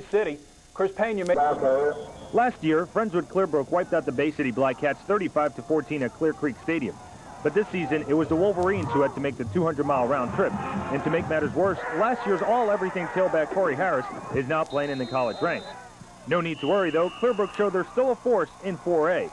City. Chris Pena made. Last year, Friendswood Clearbrook wiped out the Bay City Black Cats 35-14 at Clear Creek Stadium. But this season, it was the Wolverines who had to make the 200-mile round trip. And to make matters worse, last year's all-everything tailback Corey Harris is now playing in the college ranks. No need to worry, though. Clearbrook showed they're still a force in 4A.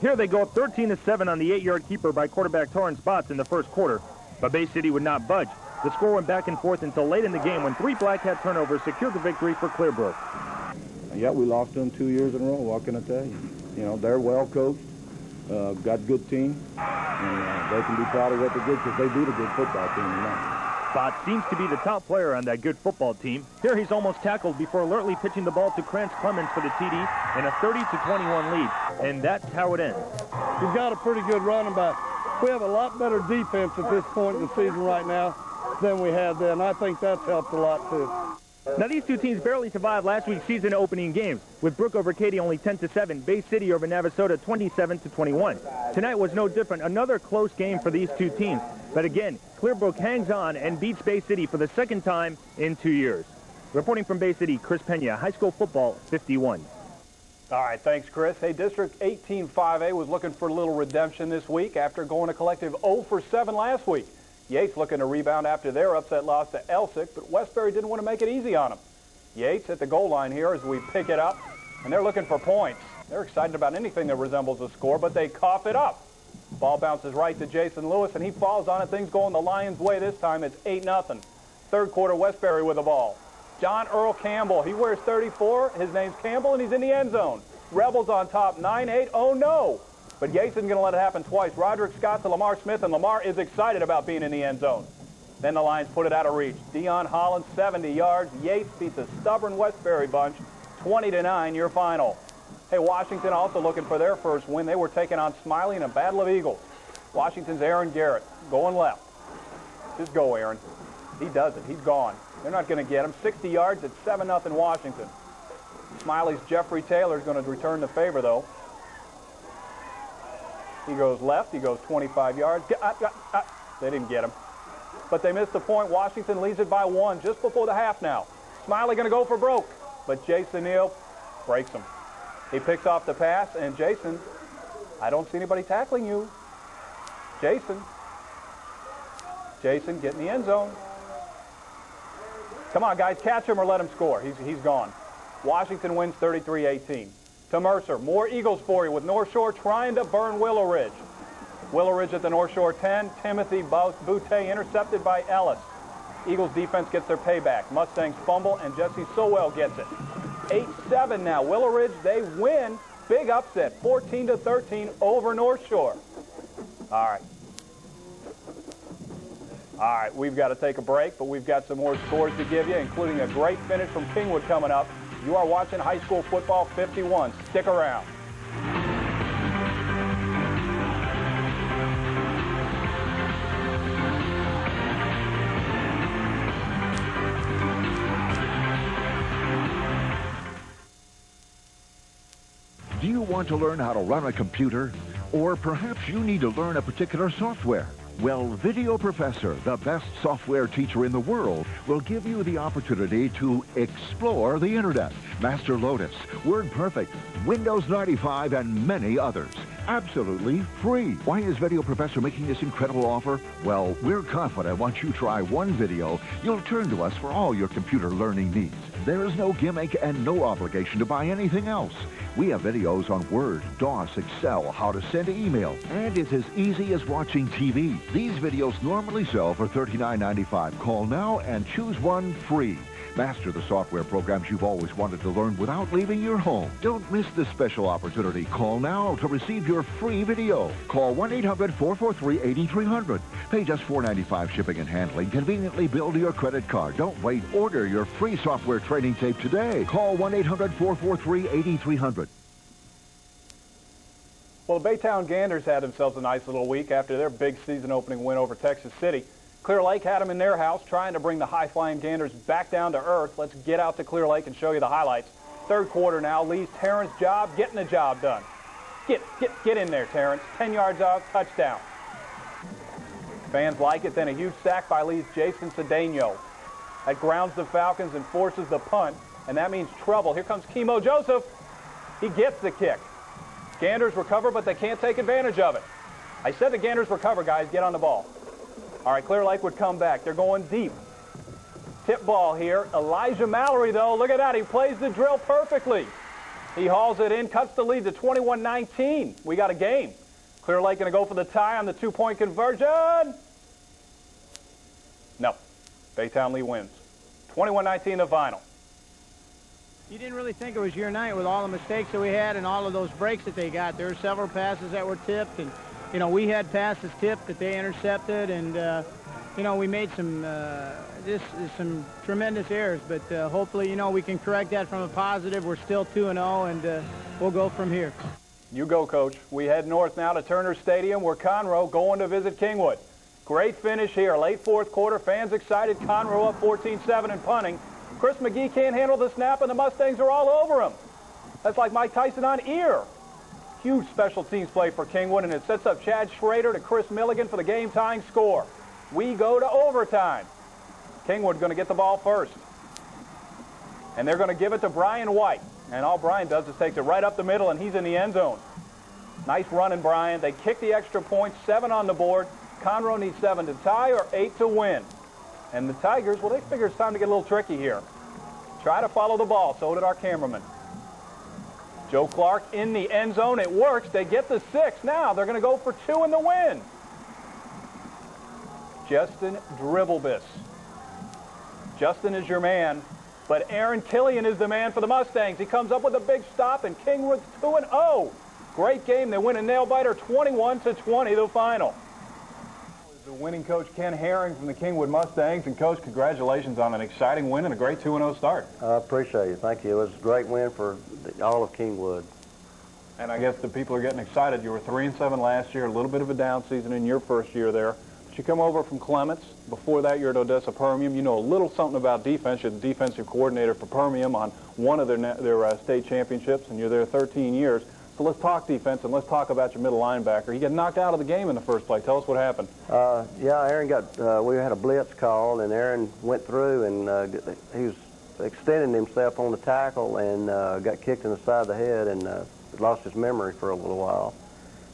Here they go up 13-7 on the 8-yard keeper by quarterback Torrance Botts in the first quarter. But Bay City would not budge. The score went back and forth until late in the game when 3 Black Cat turnovers secured the victory for Clearbrook. Yeah, we lost them 2 years in a row. What can I tell you? You know, they're well coached, got a good team, and they can be proud of what they did because they beat a good football team tonight. Botts seems to be the top player on that good football team. Here he's almost tackled before alertly pitching the ball to Krantz Clemens for the TD and a 30-21 lead. And that's how it ends. He's got a pretty good running back. We have a lot better defense at this point in the season right now than we had then. I think that's helped a lot, too. Now, these two teams barely survived last week's season opening games, with Brook over Katy only 10-7, Bay City over Navasota 27-21. Tonight was no different. Another close game for these two teams. But again, Clearbrook hangs on and beats Bay City for the second time in 2 years. Reporting from Bay City, Chris Pena, High School Football 51. All right, thanks, Chris. Hey, District 18 5A was looking for a little redemption this week after going a collective 0-for-7 last week. Yates looking to rebound after their upset loss to Elsick, but Westberry didn't want to make it easy on them. Yates at the goal line here as we pick it up, and they're looking for points. They're excited about anything that resembles a score, but they cough it up. Ball bounces right to Jason Lewis, and he falls on it. Things going the Lions' way this time. It's 8-0. Third quarter, Westberry with the ball. John Earl Campbell, he wears 34. His name's Campbell, and he's in the end zone. Rebels on top, 9-8. Oh, no. But Yates isn't going to let it happen twice. Roderick Scott to Lamar Smith, and Lamar is excited about being in the end zone. Then the Lions put it out of reach. Dion Holland, 70 yards. Yates beats a stubborn Westberry bunch, 20-9, your final. Hey, Washington also looking for their first win. They were taking on Smiley in a Battle of Eagles. Washington's Aaron Garrett going left. Just go, Aaron. He does it. He's gone. They're not going to get him. 60 yards at 7-0 Washington. Smiley's Jeffrey Taylor is going to return the favor, though. He goes left. He goes 25 yards. They didn't get him. But they missed the point. Washington leads it by 1 just before the half now. Smiley going to go for broke. But Jason Neal breaks him. He picks off the pass, and Jason, I don't see anybody tackling you. Jason, get in the end zone. Come on, guys, catch him or let him score. He's gone. Washington wins 33-18. To Mercer, more Eagles for you with North Shore trying to burn Willow Ridge. Willow Ridge at the North Shore 10. Timothy Boutte intercepted by Ellis. Eagles defense gets their payback. Mustangs fumble, and Jesse Sowell gets it. 8-7 now. Willow Ridge, they win. Big upset, 14-13 over North Shore. All right, we've got to take a break, but we've got some more scores to give you, including a great finish from Kingwood coming up. You are watching High School Football 51. Stick around. Do you want to learn how to run a computer? Or perhaps you need to learn a particular software? Well, Video Professor, the best software teacher in the world, will give you the opportunity to explore the Internet. Master Lotus, WordPerfect, Windows 95, and many others. Absolutely free. Why is Video Professor making this incredible offer? Well, we're confident once you try one video, you'll turn to us for all your computer learning needs. There is no gimmick and no obligation to buy anything else. We have videos on Word, DOS, Excel, how to send email, and it's as easy as watching TV. These videos normally sell for $39.95. Call now and choose one free. Master the software programs you've always wanted to learn without leaving your home. Don't miss this special opportunity. Call now to receive your free video. Call 1-800-443-8300. Pay just $4.95 shipping and handling. Conveniently bill to your credit card. Don't wait. Order your free software training tape today. Call 1-800-443-8300. Well, the Baytown Ganders had themselves a nice little week after their big season opening win over Texas City. Clear Lake had them in their house trying to bring the high-flying Ganders back down to earth. Let's get out to Clear Lake and show you the highlights. Third quarter now, Lee's Terrence job getting the job done. Get in there, Terrence. 10 yards out, touchdown. Fans like it. Then a huge sack by Lee's Jason Cedeno. That grounds the Falcons and forces the punt. and that means trouble. Here comes Kimo Joseph. He gets the kick. Ganders recover, but they can't take advantage of it. I said the Ganders recover, guys. Get on the ball. All right, Clear Lake would come back. They're going deep. Tip ball here. Elijah Mallory, though, look at that. He plays the drill perfectly. He hauls it in, cuts the lead to 21-19. We got a game. Clear Lake going to go for the tie on the two-point conversion. No. Baytown Lee wins. 21-19 the final. You didn't really think it was your night with all the mistakes that we had and all of those breaks that they got. There were several passes that were tipped, and, you know, we had passes tipped that they intercepted, and, you know, we made some tremendous errors. But hopefully, you know, we can correct that from a positive. We're still 2-0, and we'll go from here. You go, Coach. We head north now to Turner Stadium, where Conroe going to visit Kingwood. Great finish here. Late fourth quarter. Fans excited. Conroe up 14-7 and punting. Chris McGee can't handle the snap, and the Mustangs are all over him. That's like Mike Tyson on ear. Huge special teams play for Kingwood, and it sets up Chad Schrader to Chris Milligan for the game-tying score. We go to overtime. Kingwood going to get the ball first. And they're going to give it to Brian White. And all Brian does is takes it right up the middle, and he's in the end zone. Nice running, Brian. They kick the extra point, 7 on the board. Conroe needs 7 to tie or 8 to win. And the Tigers, well, they figure it's time to get a little tricky here. Try to follow the ball. So did our cameraman. Joe Clark in the end zone. It works. They get the 6. Now they're going to go for 2 in the win. Justin Dribblebus. Justin is your man. But Aaron Killian is the man for the Mustangs. He comes up with a big stop, and Kingwood's 2-0. Great game. They win a nail-biter 21-20, the final. The winning coach, Ken Herring from the Kingwood Mustangs. And, Coach, congratulations on an exciting win and a great 2-0 start. I appreciate it. Thank you. It was a great win for all of Kingwood. And I guess the people are getting excited. You were 3-7 last year, a little bit of a down season in your first year there. But you come over from Clements. Before that, you're at Odessa Permian. You know a little something about defense. You're the defensive coordinator for Permian on one of their state championships, and you're there 13 years. So let's talk defense, and let's talk about your middle linebacker. He got knocked out of the game in the first play. Tell us what happened. Yeah, Aaron we had a blitz call, and Aaron went through, and he was extending himself on the tackle and got kicked in the side of the head and lost his memory for a little while.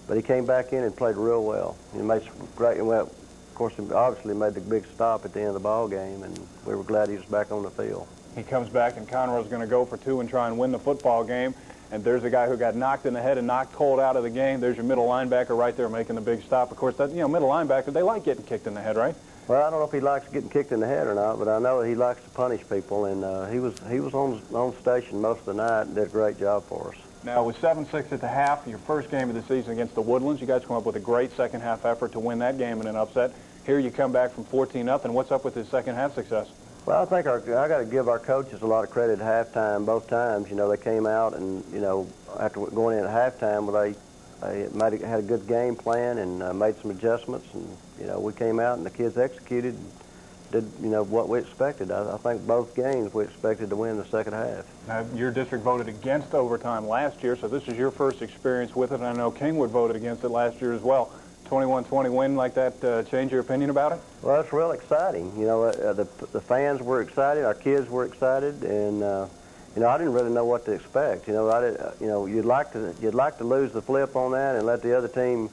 But he came back in and played real well. He made some great, well, of course, he obviously made the big stop at the end of the ball game, and we were glad he was back on the field. He comes back, and Conroe's going to go for 2 and try and win the football game. And there's a guy who got knocked in the head and knocked cold out of the game. There's your middle linebacker right there making the big stop. Of course, that, you know, middle linebacker, they like getting kicked in the head, right? Well, I don't know if he likes getting kicked in the head or not, but I know that he likes to punish people, and he was on station most of the night and did a great job for us. Now, with 7-6 at the half, your first game of the season against the Woodlands, you guys come up with a great second-half effort to win that game in an upset. Here you come back from 14-0. What's up with this second-half success? Well, I think I got to give our coaches a lot of credit at halftime. Both times, you know, they came out and, you know, after going in at halftime, they had a good game plan and made some adjustments. And, you know, we came out and the kids executed and did, you know, what we expected. I think both games we expected to win the second half. Now, your district voted against overtime last year, so this is your first experience with it. And I know Kingwood voted against it last year as well. 21-20 win like that change your opinion about it? Well, it's real exciting. You know, the fans were excited, our kids were excited, and you know, I didn't really know what to expect. You know, you'd like to lose the flip on that and let the other team,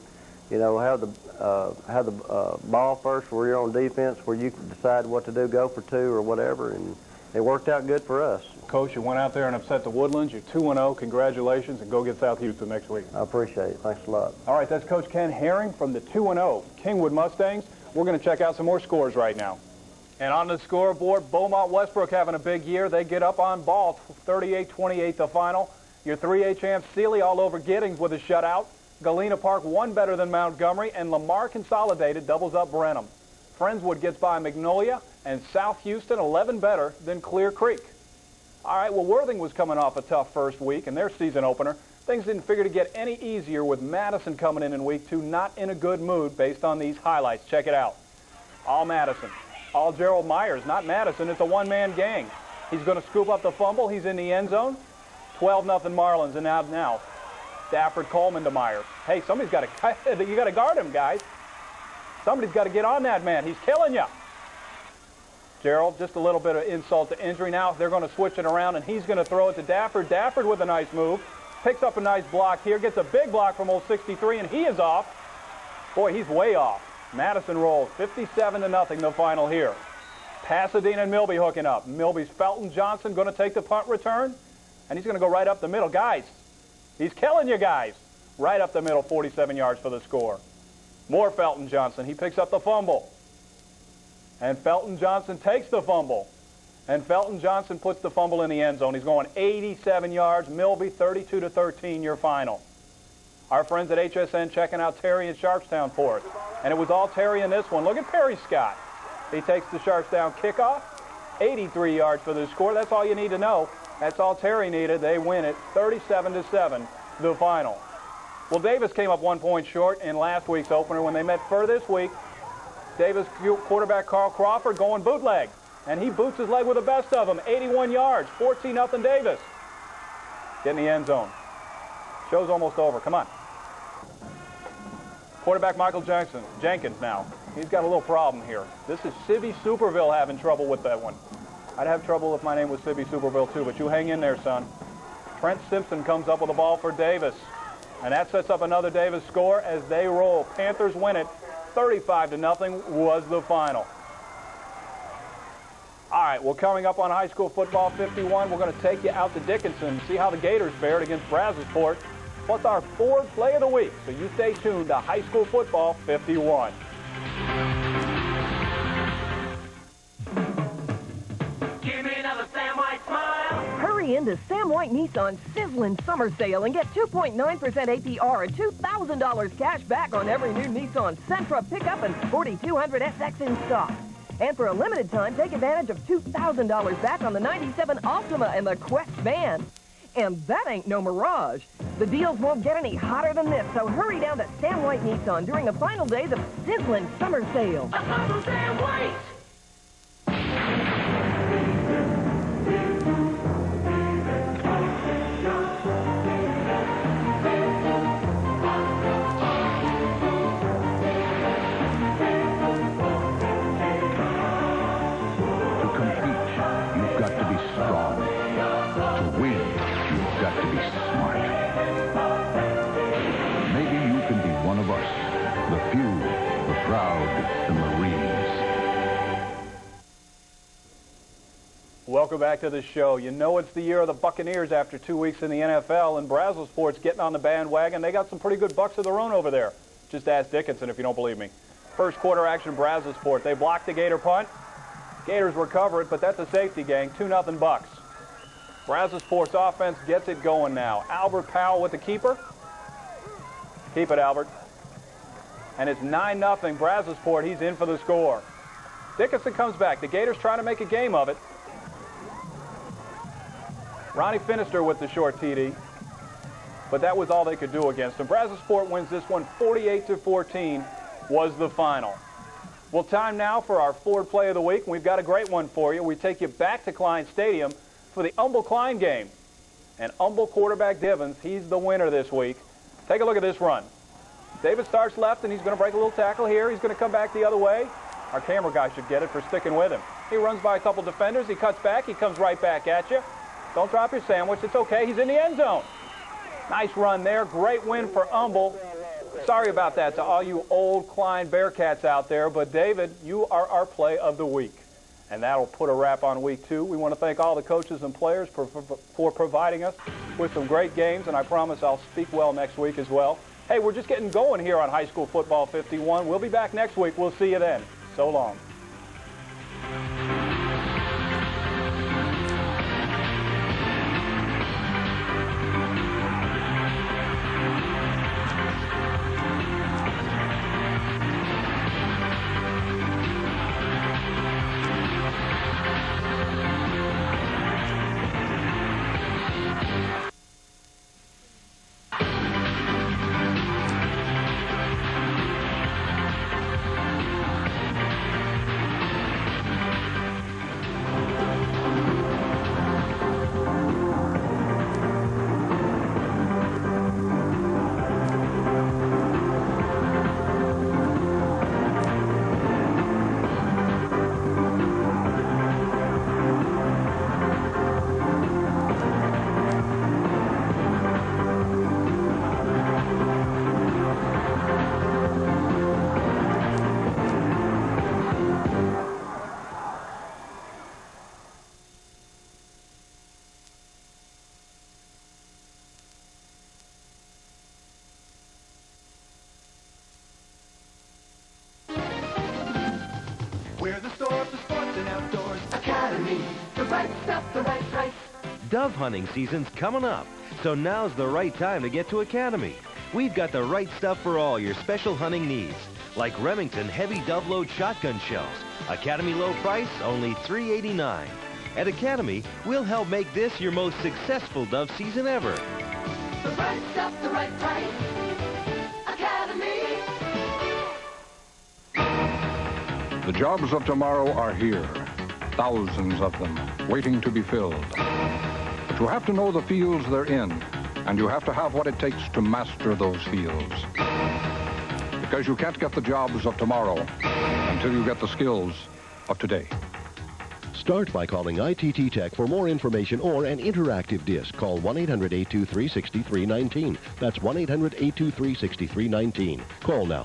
you know, have the ball first where you're on defense, where you can decide what to do, go for 2 or whatever, and it worked out good for us. Coach, you went out there and upset the Woodlands. You're 2-0. Congratulations, and go get South Houston next week. I appreciate it. Thanks a lot. All right, that's Coach Ken Herring from the 2-0 Kingwood Mustangs. We're going to check out some more scores right now. And on the scoreboard, Beaumont Westbrook having a big year. They get up on ball, 38-28 the final. Your 3A champs Sealy all over Giddings with a shutout. Galena Park one better than Montgomery, and Lamar Consolidated doubles up Brenham. Friendswood gets by Magnolia, and South Houston 11 better than Clear Creek. All right, well, Worthing was coming off a tough first week in their season opener. Things didn't figure to get any easier with Madison coming in week 2, not in a good mood based on these highlights. Check it out. All Madison. All Gerald Myers, not Madison. It's a one-man gang. He's going to scoop up the fumble. He's in the end zone. 12-0 Marlins, and now Stafford Coleman to Myers. Hey, somebody's got to, you got to guard him, guys. Somebody's got to get on that man. He's killing you. Gerald, just a little bit of insult to injury. Now they're going to switch it around, and he's going to throw it to Dafford. Dafford with a nice move. Picks up a nice block here. Gets a big block from old 63, and he is off. Boy, he's way off. Madison rolls 57-0, the final here. Pasadena and Milby hooking up. Milby's Felton Johnson going to take the punt return, and he's going to go right up the middle. Guys, he's killing you guys. Right up the middle, 47 yards for the score. More Felton Johnson. He picks up the fumble. And Felton Johnson takes the fumble. And Felton Johnson puts the fumble in the end zone. He's going 87 yards. Milby 32-13, your final. Our friends at HSN checking out Terry in Sharpstown for us. And it was all Terry in this one. Look at Perry Scott. He takes the Sharpstown kickoff. 83 yards for the score. That's all you need to know. That's all Terry needed. They win it 37-7, the final. Well, Davis came up 1 point short in last week's opener. When they met for this week, Davis quarterback Carl Crawford going bootleg. And he boots his leg with the best of them. 81 yards, 14-0 Davis. Get in the end zone. Show's almost over. Come on. Quarterback Michael Jenkins now. He's got a little problem here. This is Sibby Superville having trouble with that one. I'd have trouble if my name was Sibby Superville too, but you hang in there, son. Trent Simpson comes up with the ball for Davis. And that sets up another Davis score as they roll. Panthers win it. 35-0 was the final. All right, well, coming up on High School Football 51, we're going to take you out to Dickinson, see how the Gators fared against Brazosport. What's our Ford Play of the Week? So you stay tuned to High School Football 51. Give me another Sam White smile. Hurry into Sam White Nissan's sizzling summer sale and get 2.9% APR and $2,000 cash back on every new Nissan Sentra pickup and 4200 SX in stock. And for a limited time, take advantage of $2,000 back on the 97 Altima and the Quest van. And that ain't no mirage. The deals won't get any hotter than this, so hurry down to Sam White Nissan during the final days of sizzling summer sale. A come from Sam White. Strong. To win, you've got to be smart. Maybe you can be one of us, the few, the proud, the Marines. Welcome back to the show. You know it's the year of the Buccaneers after 2 weeks in the NFL, and Brazosport's getting on the bandwagon. They got some pretty good Bucks of their own over there. Just ask Dickinson if you don't believe me. First quarter action, Brazosport. They blocked the Gator punt. Gators recover it, but that's a safety, gang. 2-0 Bucks. Brazosport's offense gets it going now. Albert Powell with the keeper. Keep it, Albert. And it's 9-0 Brazosport. He's in for the score. Dickinson comes back. The Gators trying to make a game of it. Ronnie Finister with the short TD. But that was all they could do against him. Brazosport wins this one 48-14 was the final. Well, time now for our Ford Play of the Week. We've got a great one for you. We take you back to Klein Stadium for the Humble-Klein game. And Humble quarterback Divins, he's the winner this week. Take a look at this run. David starts left, and he's going to break a little tackle here. He's going to come back the other way. Our camera guy should get it for sticking with him. He runs by a couple defenders. He cuts back. He comes right back at you. Don't drop your sandwich. It's okay. He's in the end zone. Nice run there. Great win for Humble. Sorry about that to all you old Klein Bearcats out there, but David, you are our play of the week. And that'll put a wrap on week 2. We want to thank all the coaches and players for providing us with some great games, and I promise I'll speak well next week as well. Hey, we're just getting going here on High School Football 51. We'll be back next week. We'll see you then. So long. Dove hunting season's coming up, so now's the right time to get to Academy. We've got the right stuff for all your special hunting needs, like Remington heavy dove load shotgun shells. Academy low price, only $3.89. At Academy, we'll help make this your most successful dove season ever. The right stuff, the right price. Academy. The jobs of tomorrow are here. Thousands of them, waiting to be filled. But you have to know the fields they're in, and you have to have what it takes to master those fields. Because you can't get the jobs of tomorrow until you get the skills of today. Start by calling ITT Tech for more information or an interactive disc. Call 1-800-823-6319. That's 1-800-823-6319. Call now.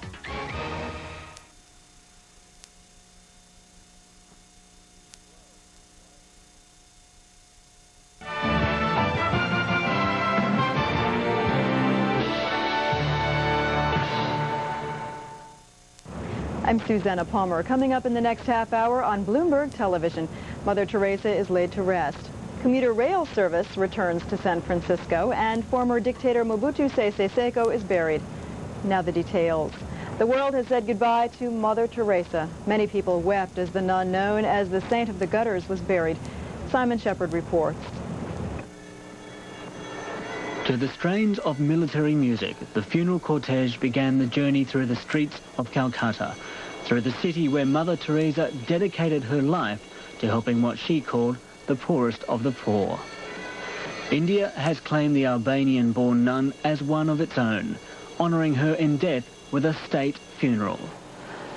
I'm Susanna Palmer. Coming up in the next half hour on Bloomberg Television, Mother Teresa is laid to rest. Commuter rail service returns to San Francisco, and former dictator Mobutu Sese Seko is buried. Now the details. The world has said goodbye to Mother Teresa. Many people wept as the nun known as the Saint of the Gutters was buried. Simon Shepard reports. To the strains of military music, the funeral cortege began the journey through the streets of Calcutta, through the city where Mother Teresa dedicated her life to helping what she called the poorest of the poor. India has claimed the Albanian-born nun as one of its own, honouring her in death with a state funeral.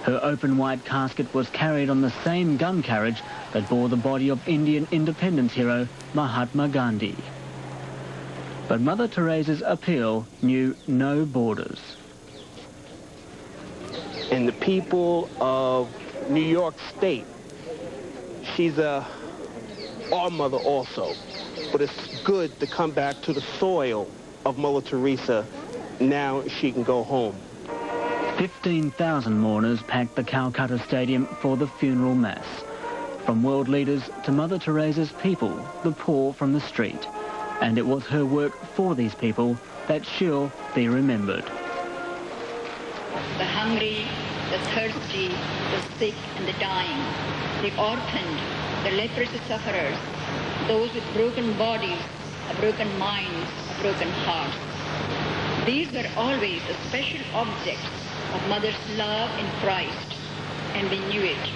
Her open white casket was carried on the same gun carriage that bore the body of Indian independence hero Mahatma Gandhi. But Mother Teresa's appeal knew no borders. And the people of New York State, she's our mother also. But it's good to come back to the soil of Mother Teresa. Now she can go home. 15,000 mourners packed the Calcutta Stadium for the funeral mass. From world leaders to Mother Teresa's people, the poor from the street. And it was her work for these people that she'll be remembered. The hungry, the thirsty, the sick and the dying, the orphaned, the leprosy sufferers, those with broken bodies, broken minds, broken hearts. These were always the special objects of Mother's love in Christ, and we knew it.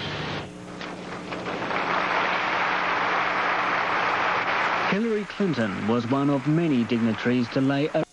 Hillary Clinton was one of many dignitaries to lay a